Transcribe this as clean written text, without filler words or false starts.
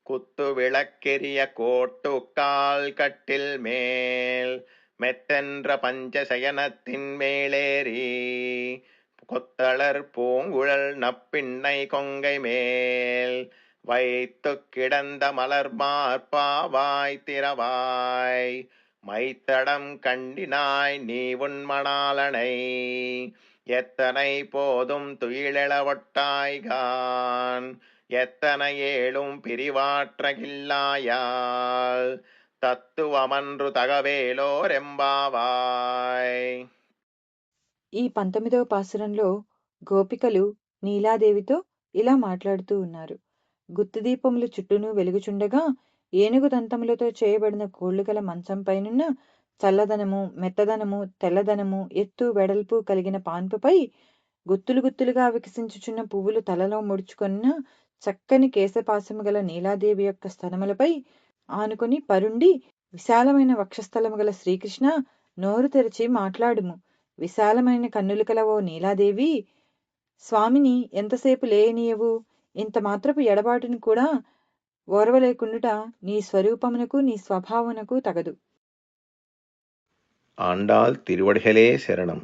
குத்து விளக்கெரிய கோட்டுக்கால் கட்டில் மேல் மெத்தென்ற பஞ்சசயனத்தின் மேலேறி கொத்தளர் பூங்குழல் நப்பிண்ணை கொங்கை மேல் வைத்து கிடந்த மலர் மார்பாவாய் திறவாய் மைத்தடம் கண்டினாய் நீ உன்மணாலனை எத்தனை போதும் துயிலெழவொட்டாய்கான் எத்தனை ஏழும் பிரிவாற்றகில்லாயால் తత్తువమన్రు తగవేలోరెంబావాయ్. ఈ 19వ పాసురంలో గోపికలు నీలాదేవితో ఇలా మాట్లాడుతూ ఉన్నారు. గుత్తిదీపములు చుట్టూను వెలుగుచుండగా ఏనుగు దంతములతో చేయబడిన కోళ్లు గల మంచంపైనున్న చల్లదనము, మెత్తదనము, తెల్లదనము, ఎత్తు వెడల్పు కలిగిన పాన్పుపై గుత్తులు గుత్తులుగా వికసించుచున్న పువ్వులు తలలో ముడుచుకొన్న చక్కని కేశపాశము గల నీలాదేవి యొక్క స్తనములపై ఆనుకొని పరుండి విశాలమైన వక్షస్థలము గల శ్రీకృష్ణ, నోరు తెరచి మాట్లాడుము. విశాలమైన కన్నులు కల ఓ నీలాదేవి, స్వామిని ఎంతసేపు లేయనీయవు? ఇంత మాత్రపు ఎడబాటును కూడా ఓర్వలేకుండుట నీ స్వరూపమునకు నీ స్వభావమునకు తగదు. ఆండాళ్ తిరువడిగలే శరణం.